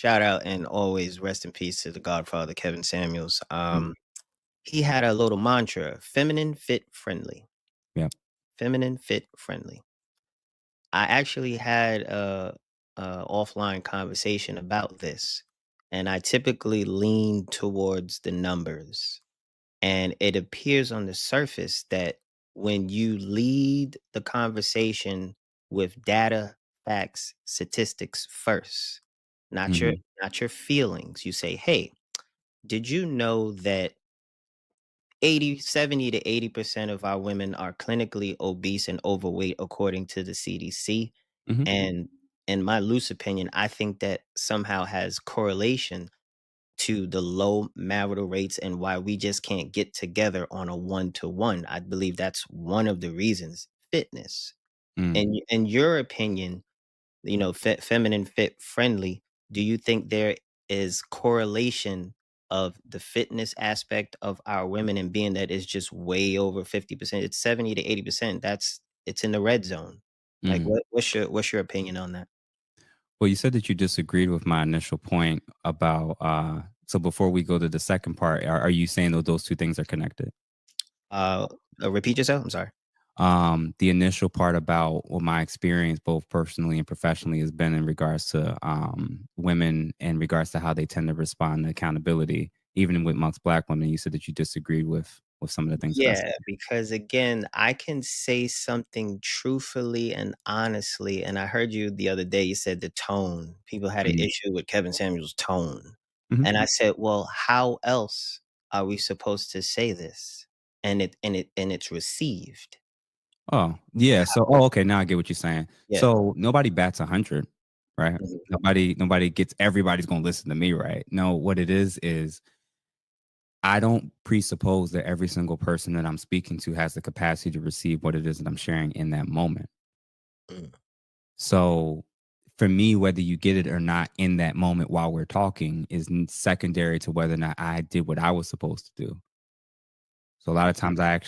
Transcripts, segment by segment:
shout out and always rest in peace to the Godfather Kevin Samuels. Mm, He had a little mantra: feminine, fit, friendly. yeah. Feminine, fit, friendly. I actually had a offline conversation about this, and I typically lean towards the numbers. And it appears on the surface that when you lead the conversation with data, facts, statistics first, not your Mhm, not your feelings, you say, "Hey, did you know that 70 to 80% of our women are clinically obese and overweight according to the CDC?" mhm, And in my loose opinion, I think that somehow has correlation to the low marital rates and why we just can't get together on a one-to-one. I believe that's one of the reasons. Fitness. mm. In your opinion, feminine, fit, friendly, do you think there is correlation of the fitness aspect of our women, and being that it's just way over 50%, it's 70 to 80%, it's in the red zone. Like, Mhm. what's your opinion on that? Well, you said that you disagreed with my initial point about, so before we go to the second part, are you saying that those 2 things are connected? Uh, Repeat yourself? I'm sorry. The initial part about what my experience, both personally and professionally, has been in regards to, women, in regards to how they tend to respond to accountability, even with amongst Black women. You said that you disagreed with some of the things that I Yeah, said. because again, I can say something truthfully and honestly, and I heard you the other day, you said the tone. People had an Mm, issue with Kevin Samuel's tone. mhm. And I said, "Well, how else are we supposed to say this?" And it's received. Oh, yeah, so okay, now I get what you're saying. Yeah. So, nobody bats 100, right? Mhm, Nobody gets everybody's gonna listen to me, right? No, what it is I don't presuppose that every single person that I'm speaking to has the capacity to receive what it is that I'm sharing in that moment. mm, So, for me, whether you get it or not in that moment while we're talking is secondary to whether or not I did what I was supposed to do. So a lot of times I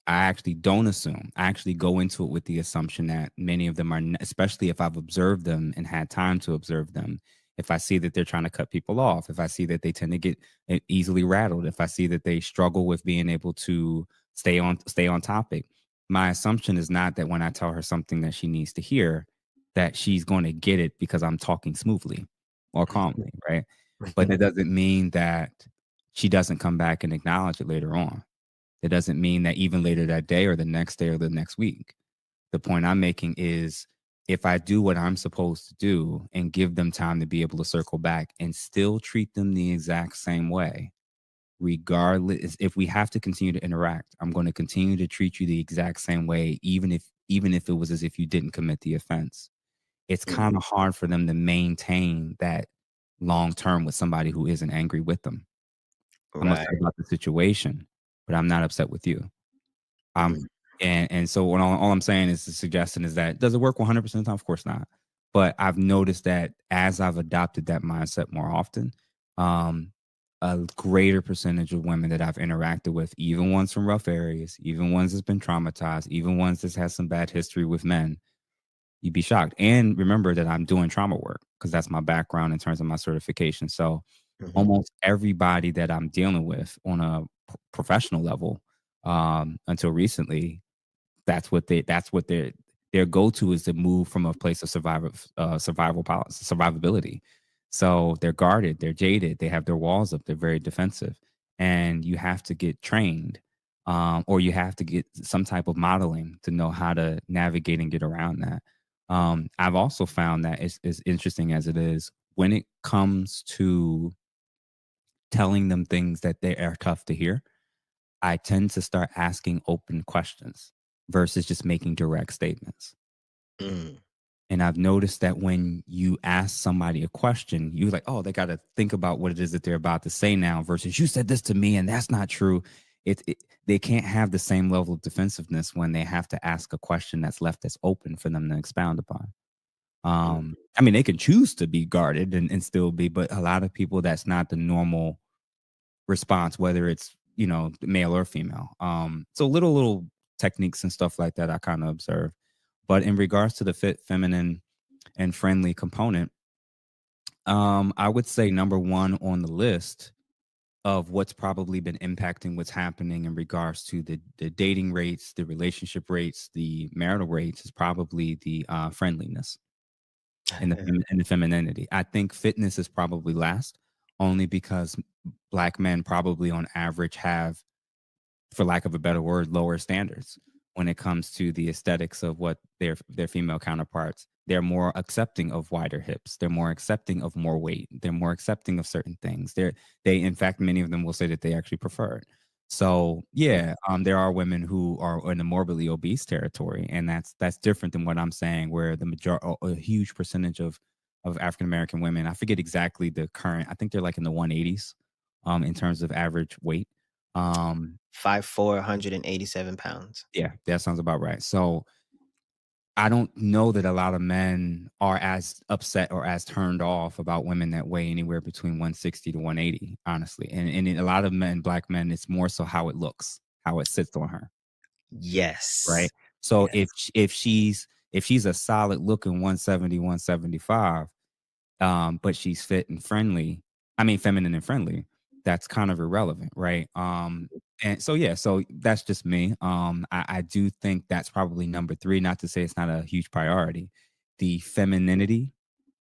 actually don't assume. I actually go into it with the assumption that many of them are, especially if I've observed them and had time to observe them. If I see that they're trying to cut people off, if I see that they tend to get easily rattled, if I see that they struggle with being able to stay on topic, my assumption is not that when I tell her something that she needs to hear, that she's going to get it because I'm talking smoothly or mhm, calmly, right? But mhm, it doesn't mean that she doesn't come back and acknowledge it later on. It doesn't mean that even later that day or the next day or the next week. The point I'm making is if I do what I'm supposed to do and give them time to be able to circle back and still treat them the exact same way, regardless if we have to continue to interact, I'm going to continue to treat you the exact same way, even if it was as if you didn't commit the offense. It's kind mhm. of hard for them to maintain that long term with somebody who isn't angry with them. I'm upset Right. about the situation, but I'm not upset with you. Mm, And so what all I'm saying is the suggestion is that does it work 100% of the time? Of course not. But I've noticed that as I've adopted that mindset more often, um, a greater percentage of women that I've interacted with, even ones from rough areas, even ones that's been traumatized, even ones that's had some bad history with men, you'd be shocked. And remember that I'm doing trauma work because that's my background in terms of my certification. So mhm, almost everybody that I'm dealing with on a professional level, until recently, that's what their go-to is to move from a place of survivability. So they're guarded, they're jaded, they have their walls up, they're very defensive, and you have to get trained, or you have to get some type of modeling to know how to navigate and get around that. I've also found that it's as interesting as it is when it comes to telling them things that they are tough to hear. I tend to start asking open questions versus just making direct statements. mm, And I've noticed that when you ask somebody a question, you like, oh, they got to think about what it is that they're about to say now versus you said this to me and that's not true. They can't have the same level of defensiveness when they have to ask a question that's left as open for them to expound upon. mm, I mean, they can choose to be guarded and still be, but a lot of people, that's not the normal response, whether it's, male or female. So little techniques and stuff like that I kind of observe. But in regards to the fit, feminine, and friendly component, I would say number 1 on the list of what's probably been impacting what's happening in regards to the dating rates, the relationship rates, the marital rates is probably the, friendliness and the femininity. I think fitness is probably last, only because black men probably on average have, for lack of a better word, lower standards when it comes to the aesthetics of what their female counterparts. They're more accepting of wider hips. They're more accepting of more weight. They're more accepting of certain things. In fact, many of them will say that they actually prefer it. So Mm. yeah, there are women who are in the morbidly obese territory, and that's different than what I'm saying, where a huge percentage of African American women, I forget exactly the current, I think they're like in the 180s, in terms of average weight. Um, 5'4", 187 pounds. yeah, that sounds about right. So I don't know that a lot of men are as upset or as turned off about women that weigh anywhere between 160 to 180, honestly. And in a lot of men, black men, it's more so how it looks, how it sits on her, Yes. right? So Yes. if she's a solid looking 170, 175, but she's fit and friendly. I mean, feminine and friendly. That's kind of irrelevant, right? And so yeah, so that's just me. I do think that's probably number three. Not to say it's not a huge priority. The femininity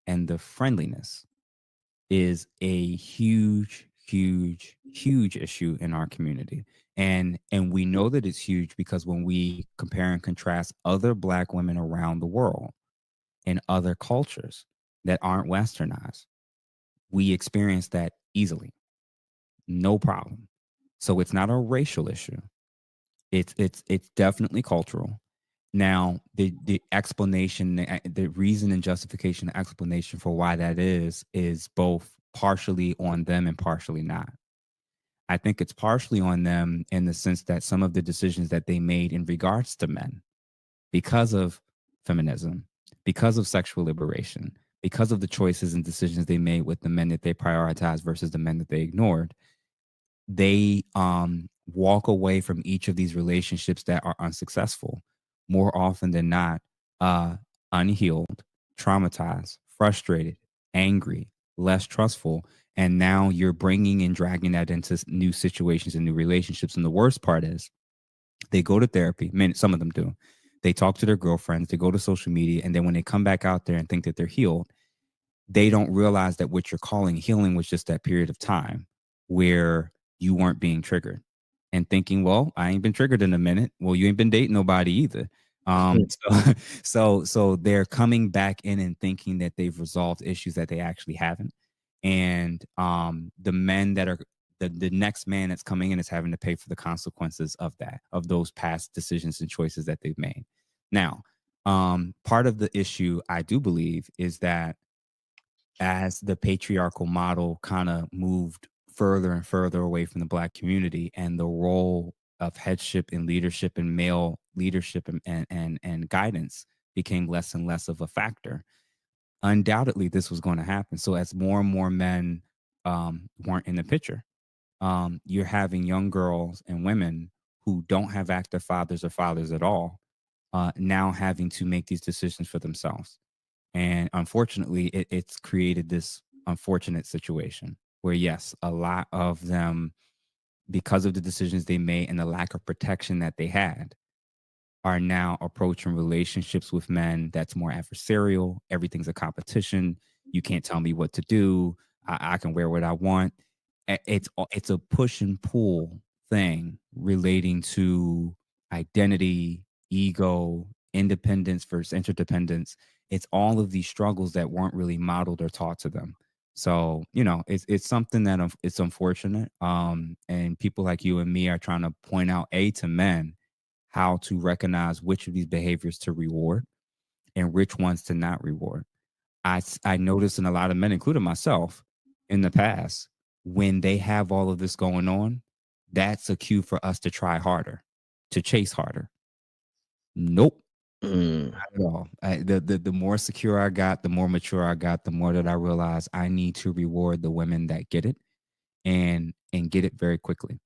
and the friendliness is a huge, huge, huge issue in our community. And we know that it's huge because when we compare and contrast other black women around the world in other cultures that aren't westernized, we experience that easily, no problem. So it's not a racial issue. It's definitely cultural. Now, the explanation, the reason and justification, the explanation for why that is both partially on them and partially not. I think it's partially on them in the sense that some of the decisions that they made in regards to men, because of feminism, because of sexual liberation, because of the choices and decisions they made with the men that they prioritized versus the men that they ignored, they walk away from each of these relationships that are unsuccessful more often than not, uh unhealed, traumatized, frustrated, angry, less trustful, and now you're bringing and dragging that into new situations and new relationships. And the worst part is they go to therapy. Some of them do. They talk to their girlfriends, they go to social media, and then when they come back out there and think that they're healed, they don't realize that what you're calling healing was just that period of time where you weren't being triggered and thinking, well, I ain't been triggered in a minute. Well, you ain't been dating nobody either. So, so they're coming back in and thinking that they've resolved issues that they actually haven't. And the men that are the next man that's coming in is having to pay for the consequences of that, of those past decisions and choices that they've made. Now, part of the issue I do believe is that as the patriarchal model kind of moved further and further away from the black community and the role of headship and leadership and male leadership and guidance became less and less of a factor, undoubtedly this was going to happen. So as more and more men weren't in the picture, you're having young girls and women who don't have active fathers or fathers at all, now having to make these decisions for themselves. And unfortunately, it's created this unfortunate situation where, yes, a lot of them, because of the decisions they made and the lack of protection that they had, are now approaching relationships with men that's more adversarial. Everything's a competition. You can't tell me what to do. I can wear what I want. It's a push and pull thing relating to identity, ego, independence versus interdependence. It's all of these struggles that weren't really modeled or taught to them. So, it's something that it's unfortunate. And people like you and me are trying to point out to men how to recognize which of these behaviors to reward and which ones to not reward. I noticed in a lot of men, including myself, in the past, when they have all of this going on, that's a cue for us to try harder, to chase harder. Nope, Mm. not at all. The more secure I got, the more mature I got, the more that I realized I need to reward the women that get it and get it very quickly.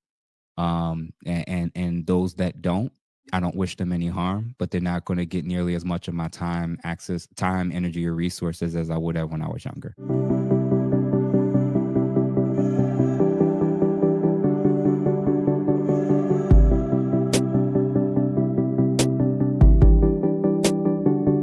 And those that don't, I don't wish them any harm, but they're not going to get nearly as much of my time, access, time, energy, or resources as I would have when I was younger.